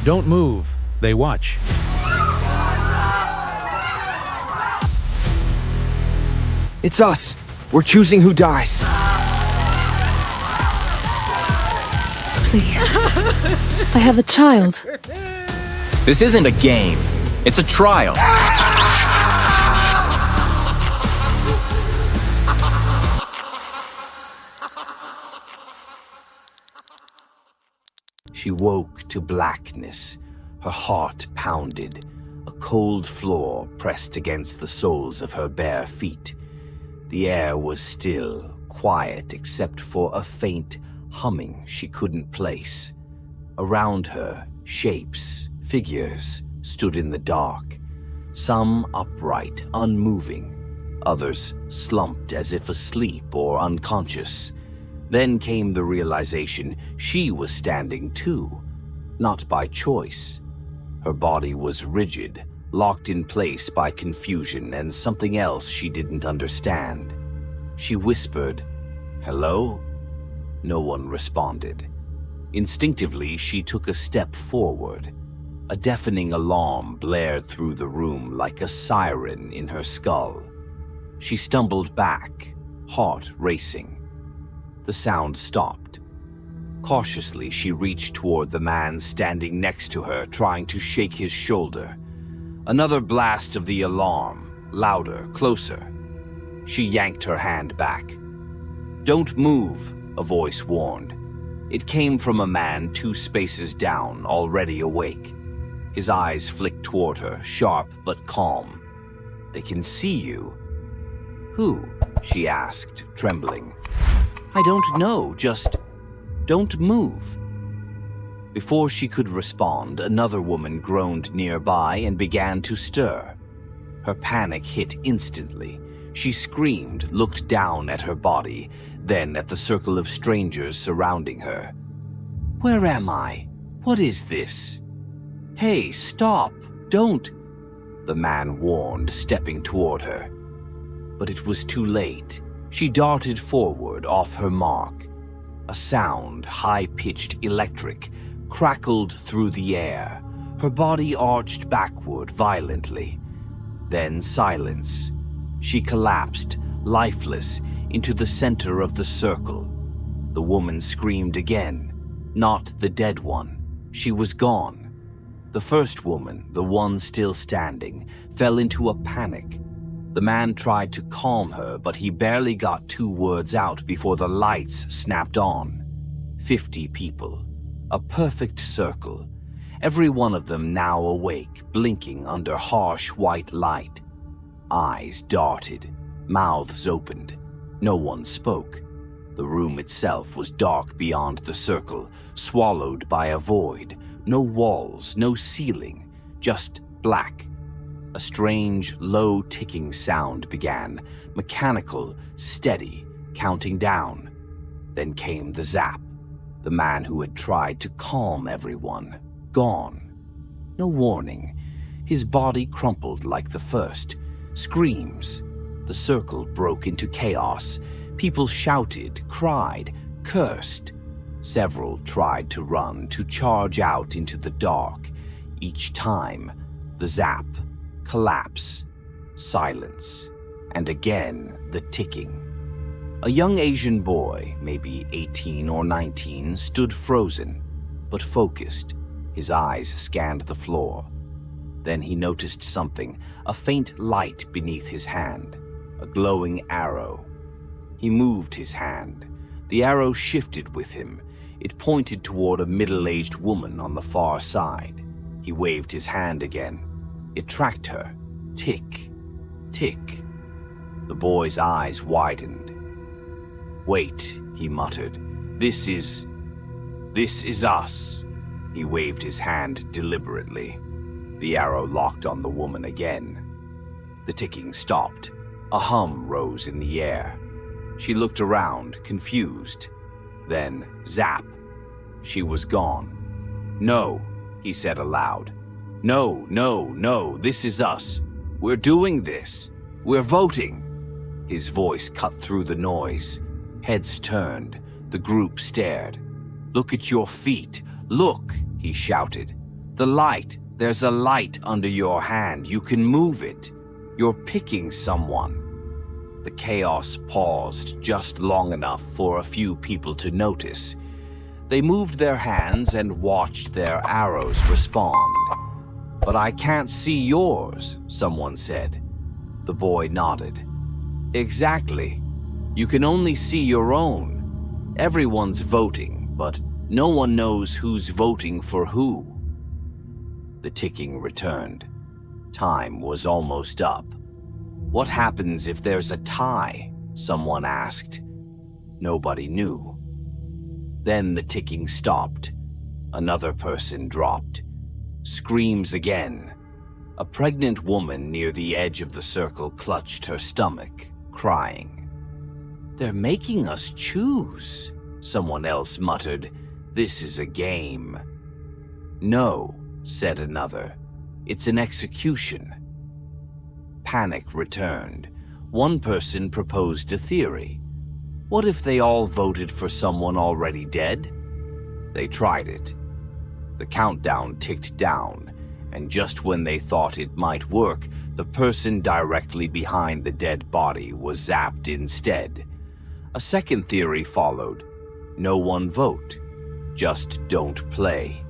Don't move. They watch. It's us. We're choosing who dies. Please. I have a child. This isn't a game. It's a trial. She woke to blackness. Her heart pounded. A cold floor pressed against the soles of her bare feet. The air was still, quiet except for a faint humming she couldn't place. Around her, shapes, figures, stood in the dark. Some upright, unmoving. Others slumped as if asleep or unconscious. Then came the realization she was standing too, not by choice. Her body was rigid, locked in place by confusion and something else she didn't understand. She whispered, "Hello?" No one responded. Instinctively, she took a step forward. A deafening alarm blared through the room like a siren in her skull. She stumbled back, heart racing. The sound stopped. Cautiously, she reached toward the man standing next to her, trying to shake his shoulder. Another blast of the alarm, louder, closer. She yanked her hand back. "Don't move," a voice warned. It came from a man 2 spaces down, already awake. His eyes flicked toward her, sharp but calm. "They can see you." "Who?" she asked, trembling. "I don't know, just don't move." Before she could respond, another woman groaned nearby and began to stir. Her panic hit instantly. She screamed, looked down at her body, then at the circle of strangers surrounding her. "Where am I? What is this?" "Hey, stop! Don't!" the man warned, stepping toward her. But it was too late. She darted forward off her mark. A sound, high-pitched electric, crackled through the air. Her body arched backward violently. Then silence. She collapsed, lifeless, into the center of the circle. The woman screamed again. Not the dead one. She was gone. The first woman, the one still standing, fell into a panic. The man tried to calm her, but he barely got 2 words out before the lights snapped on. 50 people. A perfect circle. Every one of them now awake, blinking under harsh white light. Eyes darted. Mouths opened. No one spoke. The room itself was dark beyond the circle, swallowed by a void. No walls, no ceiling, just black. A strange, low ticking sound began, mechanical, steady, counting down. Then came the zap. The man who had tried to calm everyone, gone. No warning. His body crumpled like the first. Screams. The circle broke into chaos. People shouted, cried, cursed. Several tried to run, to charge out into the dark. Each time, the zap, collapse, silence, and again the ticking. A young Asian boy, maybe 18 or 19, stood frozen, but focused. His eyes scanned the floor. Then he noticed something, a faint light beneath his hand, a glowing arrow. He moved his hand. The arrow shifted with him. It pointed toward a middle-aged woman on the far side. He waved his hand again. It tracked her. Tick, tick. The boy's eyes widened. "Wait," he muttered. This is us." He waved his hand deliberately. The arrow locked on the woman again. The ticking stopped. A hum rose in the air. She looked around, confused. Then, zap. She was gone. "No," he said aloud. "No, no, no, this is us. We're doing this. We're voting." His voice cut through the noise. Heads turned. The group stared. "Look at your feet. Look," he shouted. The light. There's a light under your hand. You can move it. You're picking someone. The chaos paused just long enough for a few people to notice. They moved their hands and watched their arrows respond. "But I can't see yours," someone said. The boy nodded. "Exactly. You can only see your own. Everyone's voting, but no one knows who's voting for who." The ticking returned. Time was almost up. "What happens if there's a tie?" someone asked. Nobody knew. Then the ticking stopped. Another person dropped. Screams again. A pregnant woman near the edge of the circle clutched her stomach, crying. "They're making us choose," someone else muttered. "This is a game." "No," said another. "It's an execution." Panic returned. One person proposed a theory. What if they all voted for someone already dead? They tried it. The countdown ticked down, and just when they thought it might work, the person directly behind the dead body was zapped instead. A second theory followed. No one vote. Just don't play.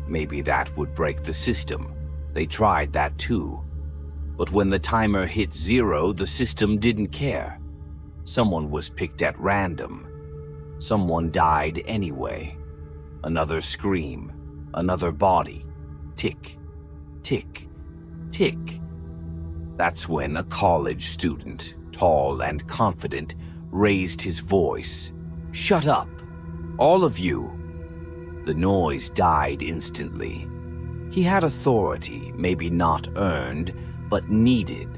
Maybe that would break the system. They tried that too. But when the timer hit 0, the system didn't care. Someone was picked at random. Someone died anyway. Another scream. Another body. Tick, tick, tick. That's when a college student, tall and confident, raised his voice. "Shut up, all of you." The noise died instantly. He had authority, maybe not earned, but needed.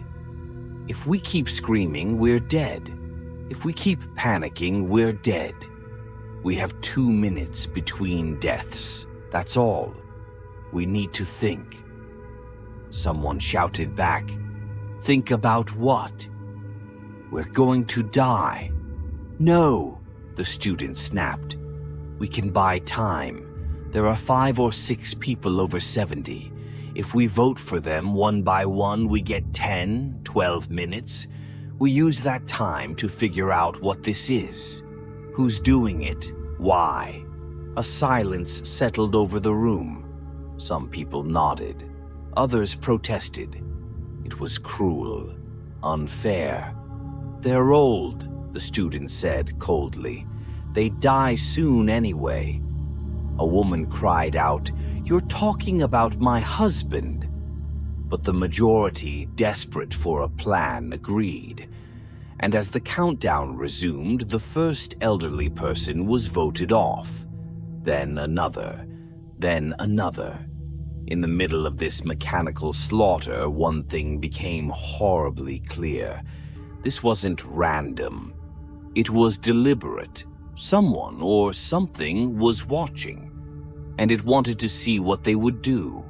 If we keep screaming, we're dead. If we keep panicking, we're dead. We have 2 minutes between deaths. That's all. We need to think. Someone shouted back. "Think about what?" "We're going to die." "No," the student snapped. "We can buy time. There are 5 or 6 people over 70. If we vote for them one by one, we get 10, 12 minutes. We use that time to figure out what this is. Who's doing it? Why?" A silence settled over the room. Some people nodded. Others protested. It was cruel, unfair. "They're old," the student said coldly. "They die soon anyway." A woman cried out, "You're talking about my husband." But the majority, desperate for a plan, agreed. And as the countdown resumed, the first elderly person was voted off. Then another. Then another. In the middle of this mechanical slaughter, one thing became horribly clear. This wasn't random. It was deliberate. Someone or something was watching, and it wanted to see what they would do.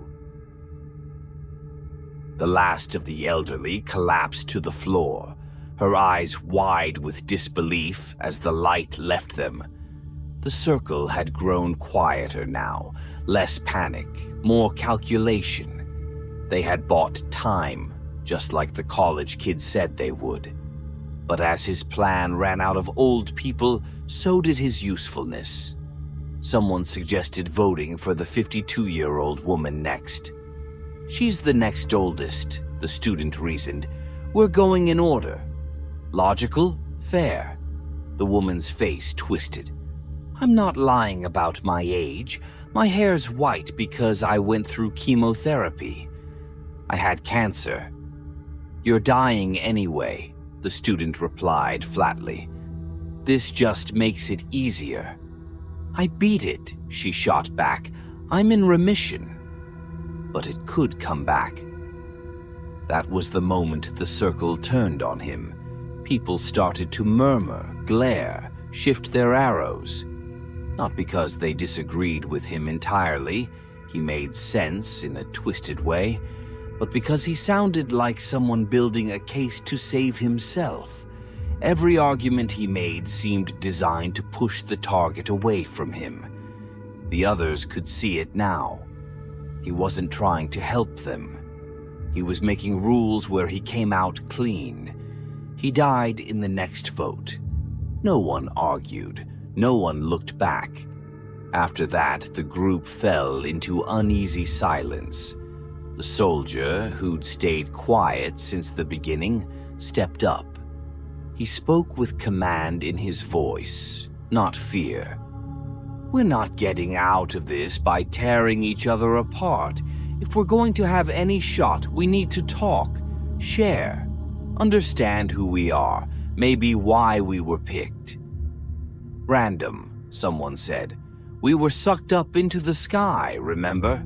The last of the elderly collapsed to the floor, her eyes wide with disbelief as the light left them. The circle had grown quieter now, less panic, more calculation. They had bought time, just like the college kid said they would. But as his plan ran out of old people, so did his usefulness. Someone suggested voting for the 52-year-old woman next. "She's the next oldest," the student reasoned. "We're going in order. Logical? Fair." The woman's face twisted. "I'm not lying about my age. My hair's white because I went through chemotherapy. I had cancer." "You're dying anyway," the student replied flatly. "This just makes it easier." "I beat it," she shot back. "I'm in remission." But it could come back. That was the moment the circle turned on him. People started to murmur, glare, shift their arrows. Not because they disagreed with him entirely, he made sense in a twisted way, but because he sounded like someone building a case to save himself. Every argument he made seemed designed to push the target away from him. The others could see it now. He wasn't trying to help them. He was making rules where he came out clean. He died in the next vote. No one argued. No one looked back. After that, the group fell into uneasy silence. The soldier, who'd stayed quiet since the beginning, stepped up. He spoke with command in his voice, not fear. "We're not getting out of this by tearing each other apart. If we're going to have any shot, we need to talk, share, understand who we are, maybe why we were picked." "Random," someone said. "We were sucked up into the sky, remember?"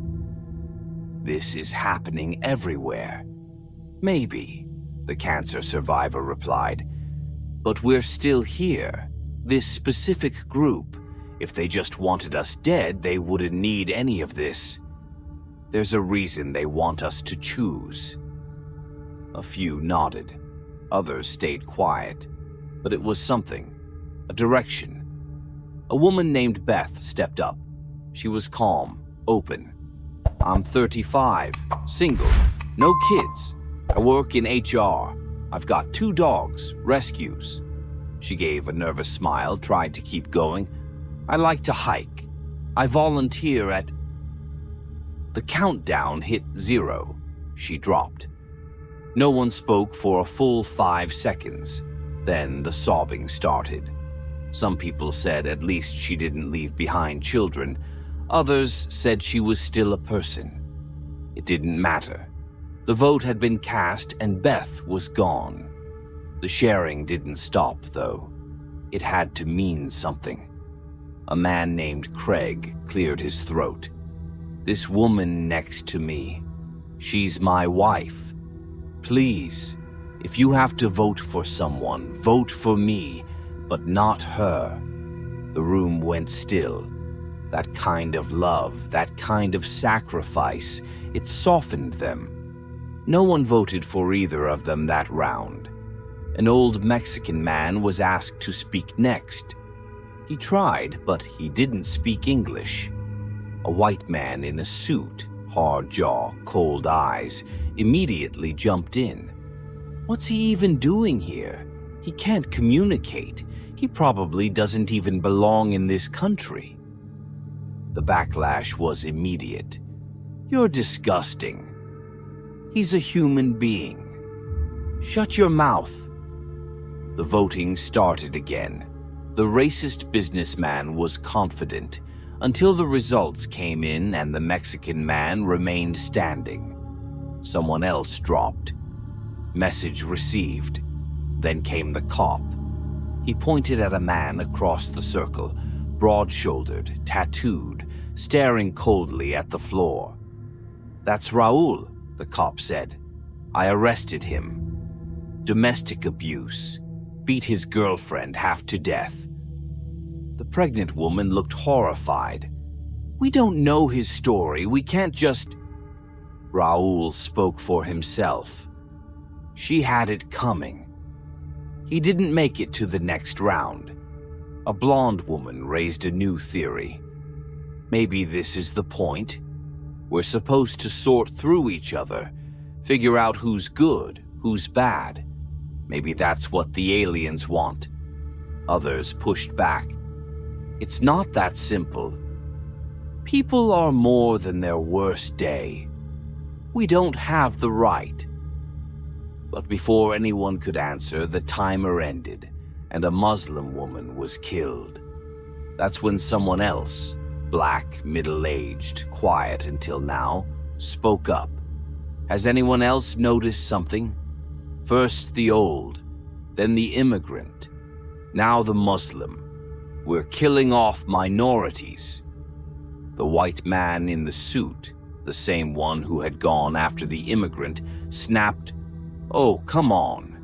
"This is happening everywhere." "Maybe," the cancer survivor replied. "But we're still here. This specific group. If they just wanted us dead, they wouldn't need any of this. There's a reason they want us to choose." A few nodded. Others stayed quiet. But it was something. A direction. A woman named Beth stepped up. She was calm, open. "I'm 35, single, no kids. I work in HR. I've got 2 dogs, rescues." She gave a nervous smile, tried to keep going. "I like to hike. I volunteer at..." The countdown hit 0. She dropped. No one spoke for a full 5 seconds. Then the sobbing started. Some people said at least she didn't leave behind children. Others said she was still a person. It didn't matter. The vote had been cast and Beth was gone. The sharing didn't stop, though. It had to mean something. A man named Craig cleared his throat. "This woman next to me, she's my wife. Please, if you have to vote for someone, vote for me, but not her." The room went still. That kind of love, that kind of sacrifice, it softened them. No one voted for either of them that round. An old Mexican man was asked to speak next. He tried, but he didn't speak English. A white man in a suit, hard jaw, cold eyes, immediately jumped in. "What's he even doing here? He can't communicate. He probably doesn't even belong in this country." The backlash was immediate. "You're disgusting. He's a human being. Shut your mouth." The voting started again. The racist businessman was confident until the results came in and the Mexican man remained standing. Someone else dropped. Message received. Then came the cop. He pointed at a man across the circle, broad-shouldered, tattooed, staring coldly at the floor. "That's Raul," the cop said. "I arrested him. Domestic abuse. Beat his girlfriend half to death." The pregnant woman looked horrified. "We don't know his story. We can't just..." Raul spoke for himself. She had it coming. He didn't make it to the next round. A blonde woman raised a new theory. Maybe this is the point. We're supposed to sort through each other, figure out who's good, who's bad. Maybe that's what the aliens want. Others pushed back. It's not that simple. People are more than their worst day. We don't have the right. But before anyone could answer, the timer ended, and a Muslim woman was killed. That's when someone else, black, middle-aged, quiet until now, spoke up. Has anyone else noticed something? First the old, then the immigrant, now the Muslim. We're killing off minorities. The white man in the suit, the same one who had gone after the immigrant, snapped, "Oh, come on.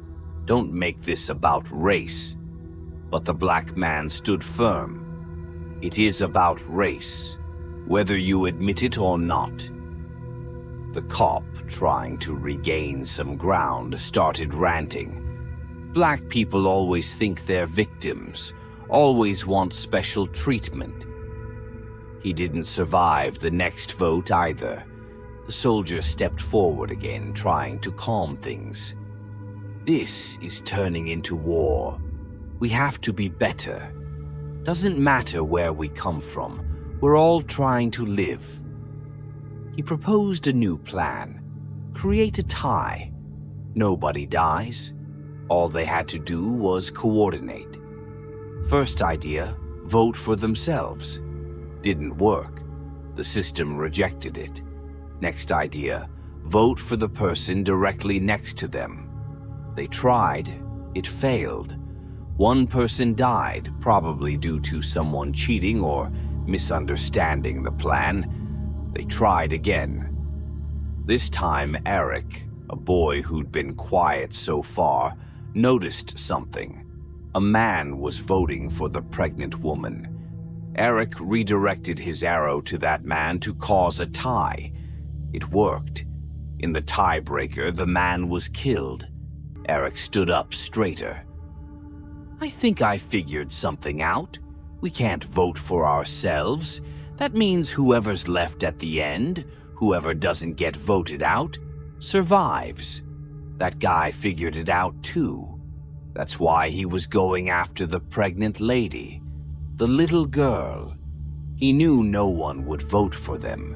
Don't make this about race." But the black man stood firm. It is about race, whether you admit it or not. The cop, trying to regain some ground, started ranting. Black people always think they're victims, always want special treatment. He didn't survive the next vote either. The soldier stepped forward again, trying to calm things. This is turning into war. We have to be better. Doesn't matter where we come from. We're all trying to live. He proposed a new plan. Create a tie. Nobody dies. All they had to do was coordinate. First idea, vote for themselves. Didn't work. The system rejected it. Next idea, vote for the person directly next to them. They tried. It failed. One person died, probably due to someone cheating or misunderstanding the plan. They tried again. This time, Eric, a boy who'd been quiet so far, noticed something. A man was voting for the pregnant woman. Eric redirected his arrow to that man to cause a tie. It worked. In the tiebreaker, the man was killed. Eric stood up straighter. I think I figured something out. We can't vote for ourselves. That means whoever's left at the end, whoever doesn't get voted out, survives. That guy figured it out too. That's why he was going after the pregnant lady, the little girl. He knew no one would vote for them.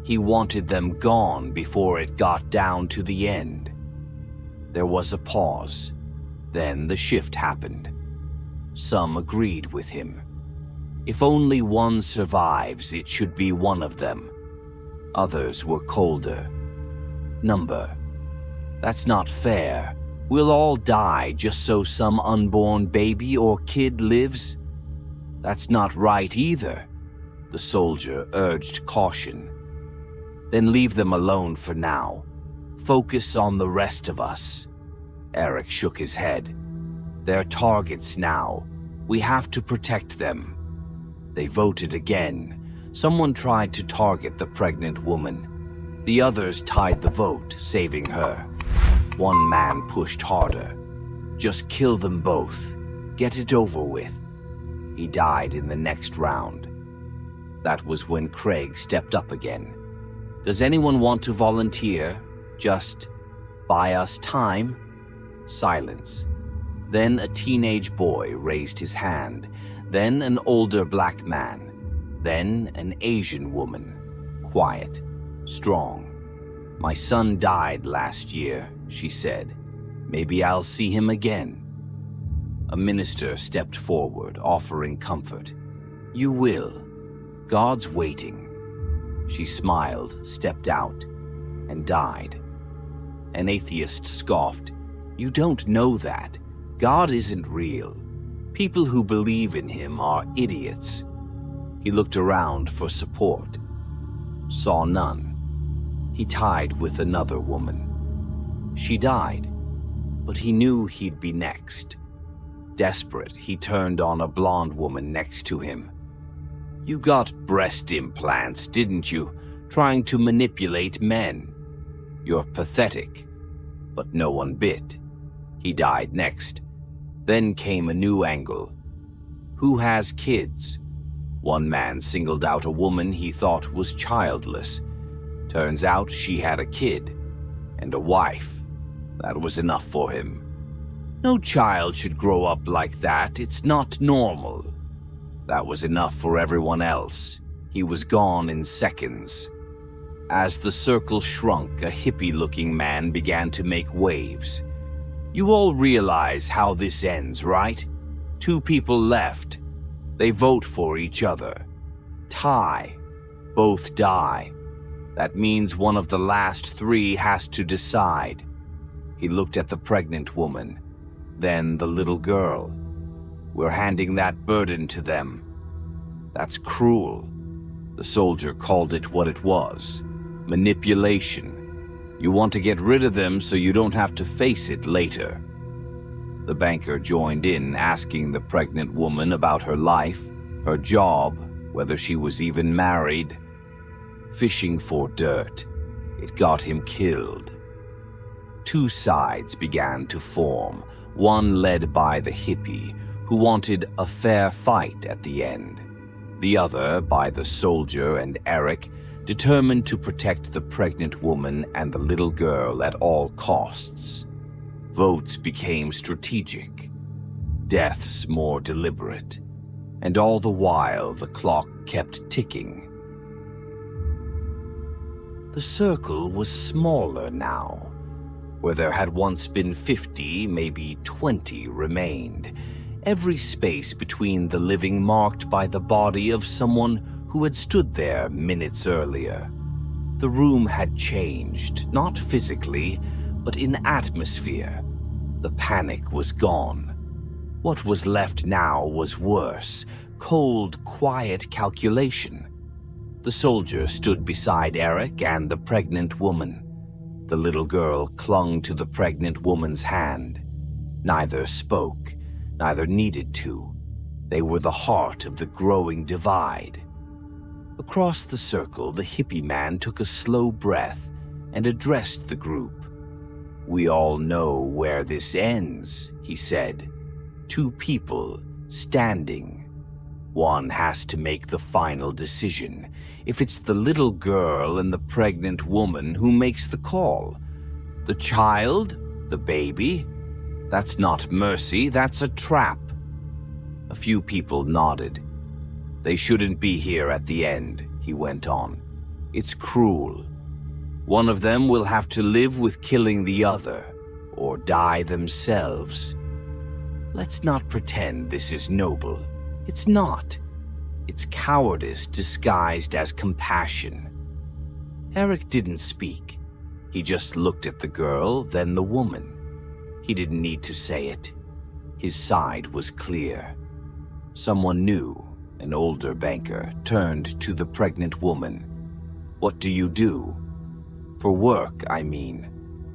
He wanted them gone before it got down to the end. There was a pause. Then the shift happened. Some agreed with him. If only one survives, it should be one of them. Others were colder. Number. That's not fair. We'll all die just so some unborn baby or kid lives. That's not right either. The soldier urged caution. Then leave them alone for now. Focus on the rest of us. Eric shook his head. They're targets now. We have to protect them. They voted again. Someone tried to target the pregnant woman. The others tied the vote, saving her. One man pushed harder. Just kill them both. Get it over with. He died in the next round. That was when Craig stepped up again. Does anyone want to volunteer? Just buy us time? Silence. Then a teenage boy raised his hand. Then an older black man. Then an Asian woman. Quiet. Strong. My son died last year, she said. Maybe I'll see him again. A minister stepped forward, offering comfort. You will. God's waiting. She smiled, stepped out, and died. An atheist scoffed. You don't know that. God isn't real. People who believe in him are idiots. He looked around for support. Saw none. He tied with another woman. She died, but he knew he'd be next. Desperate, he turned on a blonde woman next to him. You got breast implants, didn't you? Trying to manipulate men. You're pathetic. But no one bit. He died next. Then came a new angle. Who has kids? One man singled out a woman he thought was childless. Turns out she had a kid. And a wife. That was enough for him. No child should grow up like that. It's not normal. That was enough for everyone else. He was gone in seconds. As the circle shrunk, a hippie-looking man began to make waves. You all realize how this ends, right? 2 people left. They vote for each other. Tie. Both die. That means one of the last 3 has to decide. He looked at the pregnant woman, then the little girl. We're handing that burden to them. That's cruel. The soldier called it what it was. Manipulation. You want to get rid of them so you don't have to face it later. The banker joined in, asking the pregnant woman about her life, her job, whether she was even married. Fishing for dirt. It got him killed. 2 sides began to form, one led by the hippie, who wanted a fair fight at the end. The other by the soldier and Eric, determined to protect the pregnant woman and the little girl at all costs. Votes became strategic, deaths more deliberate, and all the while the clock kept ticking. The circle was smaller now. Where there had once been 50, maybe 20 remained, every space between the living marked by the body of someone who had stood there minutes earlier. The room had changed, not physically, but in atmosphere. The panic was gone. What was left now was worse, cold, quiet calculation. The soldier stood beside Eric and the pregnant woman. The little girl clung to the pregnant woman's hand. Neither spoke, neither needed to. They were the heart of the growing divide. Across the circle, the hippie man took a slow breath and addressed the group. "We all know where this ends," he said. "Two people standing. One has to make the final decision. If it's the little girl and the pregnant woman, who makes the call? The child? The baby? That's not mercy, that's a trap." A few people nodded. "They shouldn't be here at the end," he went on. "It's cruel. One of them will have to live with killing the other, or die themselves. Let's not pretend this is noble. It's not. It's cowardice disguised as compassion." Eric didn't speak. He just looked at the girl, then the woman. He didn't need to say it. His side was clear. Someone new, an older banker, turned to the pregnant woman. "What do you do? For work, I mean.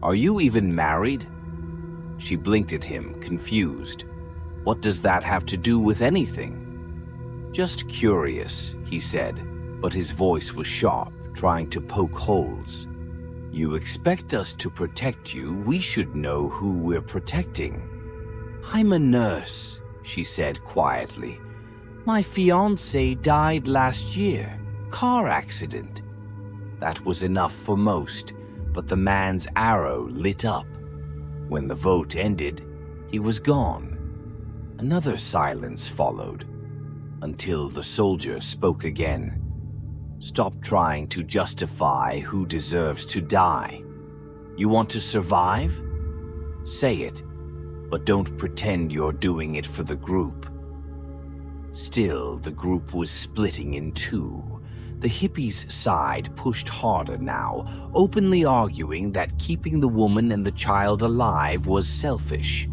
Are you even married?" She blinked at him, confused. "What does that have to do with anything?" "Just curious," he said, but his voice was sharp, trying to poke holes. "You expect us to protect you, we should know who we're protecting." "I'm a nurse," she said quietly. "My fiancé died last year. Car accident." That was enough for most, but the man's arrow lit up. When the vote ended, he was gone. Another silence followed, until the soldier spoke again. "Stop trying to justify who deserves to die. You want to survive? Say it, but don't pretend you're doing it for the group." Still, the group was splitting in two. The hippies' side pushed harder now, openly arguing that keeping the woman and the child alive was selfish,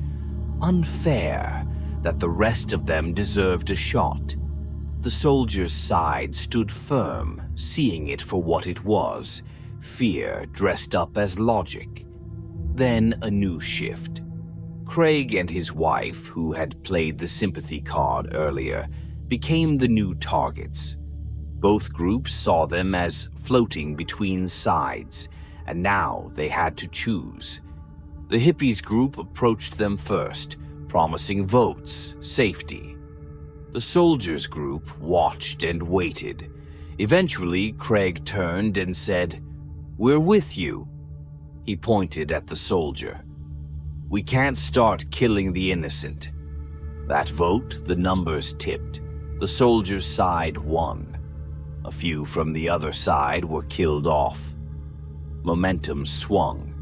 unfair, that the rest of them deserved a shot. The soldiers' side stood firm, seeing it for what it was, fear dressed up as logic. Then a new shift. Craig and his wife, who had played the sympathy card earlier, became the new targets. Both groups saw them as floating between sides, and now they had to choose. The hippies group approached them first, promising votes, safety. The soldiers group watched and waited. Eventually, Craig turned and said, "We're with you." He pointed at the soldier. "We can't start killing the innocent." That vote, the numbers tipped. The soldiers' side won. A few from the other side were killed off. Momentum swung,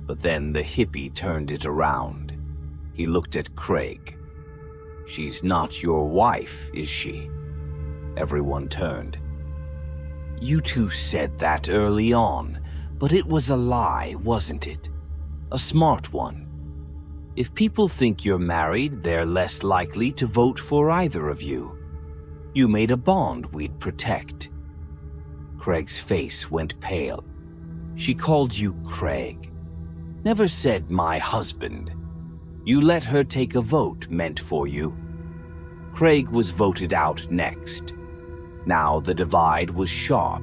but then the hippie turned it around. He looked at Craig. "She's not your wife, is she?" Everyone turned. "You two said that early on, but it was a lie, wasn't it? A smart one. If people think you're married, they're less likely to vote for either of you. You made a bond we'd protect." Craig's face went pale. "She called you Craig. Never said my husband. You let her take a vote meant for you." Craig was voted out next. Now the divide was sharp.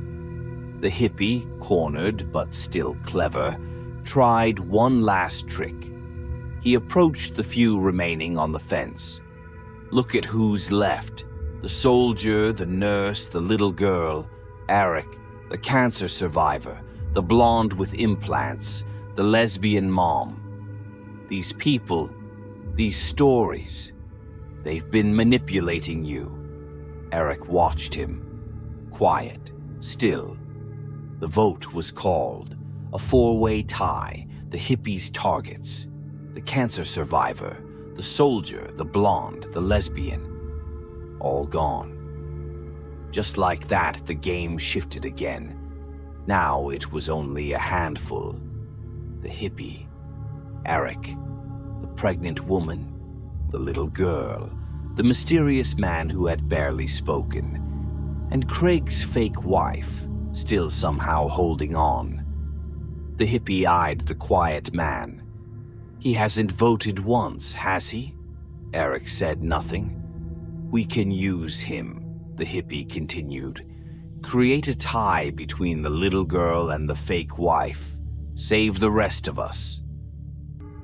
The hippie, cornered but still clever, tried one last trick. He approached the few remaining on the fence. "Look at who's left. The soldier, the nurse, the little girl. Eric, The cancer survivor, the blonde with implants, the lesbian mom. These people, these stories, they've been manipulating you. Eric watched him, quiet, still. The vote was called, a four-way tie, the hippies' targets, the cancer survivor, the soldier, the blonde, the lesbian, all gone. Just like that, the game shifted again. Now it was only a handful. The hippie, Eric, the pregnant woman, the little girl, the mysterious man who had barely spoken, and Craig's fake wife, still somehow holding on. The hippie eyed the quiet man. He hasn't voted once, has he? Eric said nothing. We can use him, the hippie continued. Create a tie between the little girl and the fake wife. Save the rest of us.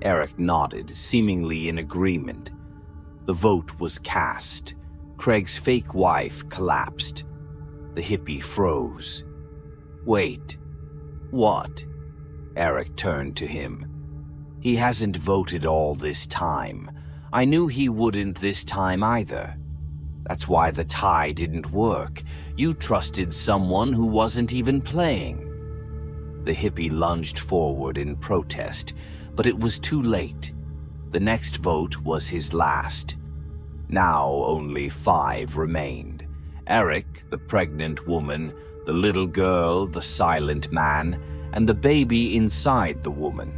Eric nodded, seemingly in agreement. The vote was cast. Craig's fake wife collapsed. The hippie froze. Wait. What? Eric turned to him. He hasn't voted all this time. I knew he wouldn't this time either. That's why the tie didn't work. You trusted someone who wasn't even playing. The hippie lunged forward in protest, but it was too late. The next vote was his last. Now only 5 remained. Eric, the pregnant woman, the little girl, the silent man, and the baby inside the woman.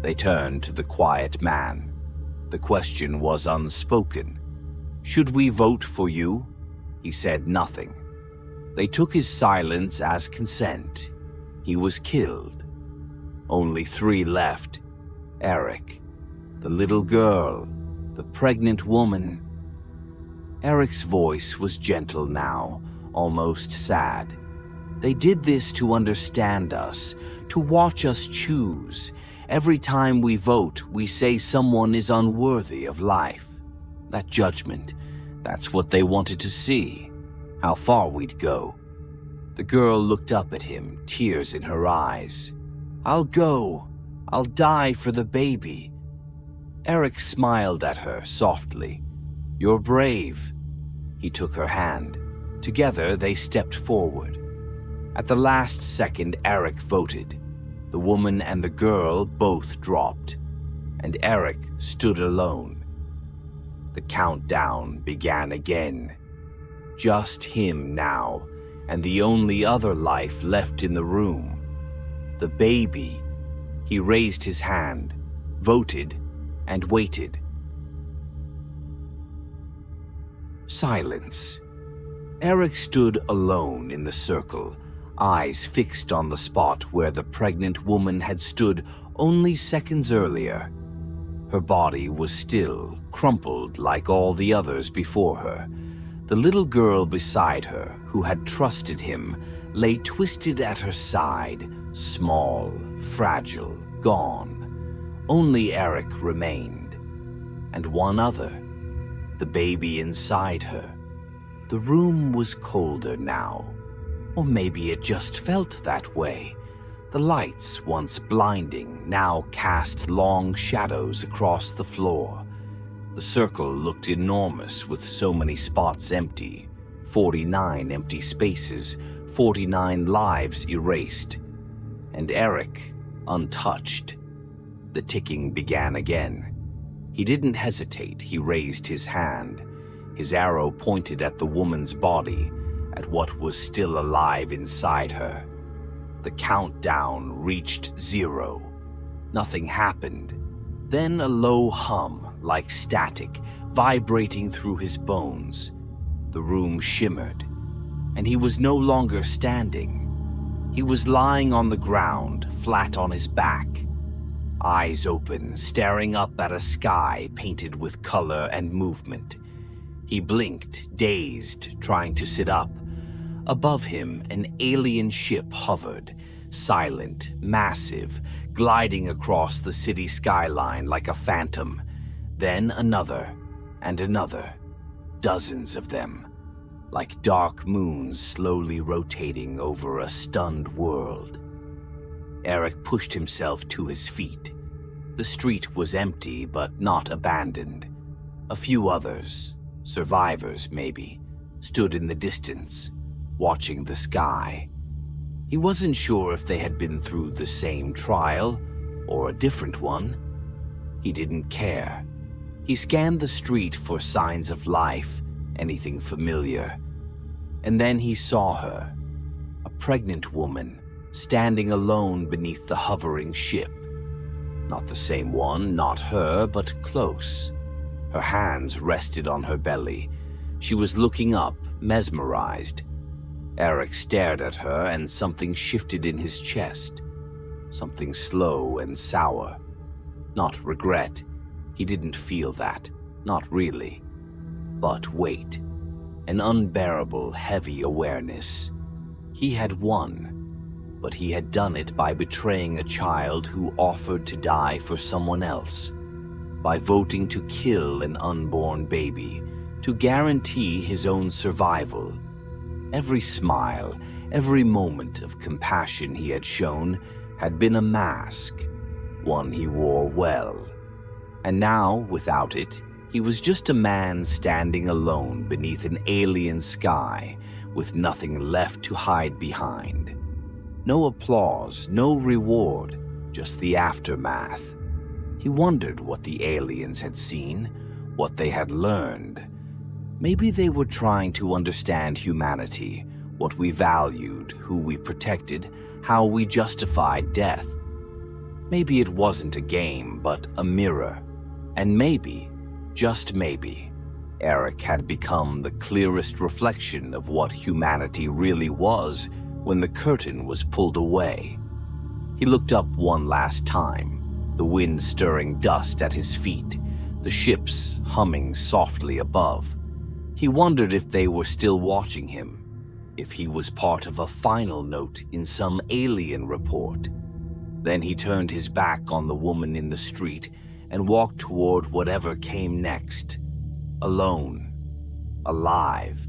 They turned to the quiet man. The question was unspoken. Should we vote for you? He said nothing. They took his silence as consent. He was killed. Only 3 left. Eric, the little girl, the pregnant woman. Eric's voice was gentle now, almost sad. They did this to understand us, to watch us choose. Every time we vote, we say someone is unworthy of life. That judgment, that's what they wanted to see. How far we'd go. The girl looked up at him, tears in her eyes. I'll go. I'll die for the baby. Eric smiled at her softly. You're brave. He took her hand. Together, they stepped forward. At the last second, Eric voted. The woman and the girl both dropped, and Eric stood alone. The countdown began again. Just him now, and the only other life left in the room. The baby. He raised his hand, voted, and waited. Silence. Eric stood alone in the circle, eyes fixed on the spot where the pregnant woman had stood only seconds earlier. Her body was still, crumpled like all the others before her. The little girl beside her, who had trusted him, lay twisted at her side, small, fragile, gone. Only Eric remained. And one other, the baby inside her. The room was colder now. Or maybe it just felt that way. The lights, once blinding, now cast long shadows across the floor. The circle looked enormous with so many spots empty. 49 empty spaces, 49 lives erased. And Eric, untouched. The ticking began again. He didn't hesitate. He raised his hand. His arrow pointed at the woman's body, at what was still alive inside her. The countdown reached 0. Nothing happened. Then a low hum, like static, vibrating through his bones. The room shimmered, and he was no longer standing. He was lying on the ground, flat on his back. Eyes open, staring up at a sky painted with color and movement. He blinked, dazed, trying to sit up. Above him, an alien ship hovered, silent, massive, gliding across the city skyline like a phantom. Then another, and another. Dozens of them. like dark moons slowly rotating over a stunned world. Eric pushed himself to his feet. The street was empty, but not abandoned. A few others, survivors maybe, stood in the distance, watching the sky. He wasn't sure if they had been through the same trial or a different one. He didn't care. He scanned the street for signs of life, anything familiar. And then he saw her, a pregnant woman, standing alone beneath the hovering ship. Not the same one, not her, but close. Her hands rested on her belly. She was looking up, mesmerized. Eric stared at her, and something shifted in his chest. Something slow and sour. Not regret. He didn't feel that. Not really. But wait. An unbearable, heavy awareness. He had won, but he had done it by betraying a child who offered to die for someone else. By voting to kill an unborn baby, to guarantee his own survival. Every smile, every moment of compassion he had shown had been a mask, one he wore well. And now, without it, he was just a man standing alone beneath an alien sky, with nothing left to hide behind. No applause, no reward, just the aftermath. He wondered what the aliens had seen, what they had learned. Maybe they were trying to understand humanity, what we valued, who we protected, how we justified death. Maybe it wasn't a game, but a mirror. And maybe, just maybe, Eric had become the clearest reflection of what humanity really was when the curtain was pulled away. He looked up one last time, the wind stirring dust at his feet, the ships humming softly above. He wondered if they were still watching him, if he was part of a final note in some alien report. Then he turned his back on the woman in the street and walked toward whatever came next. Alone, alive,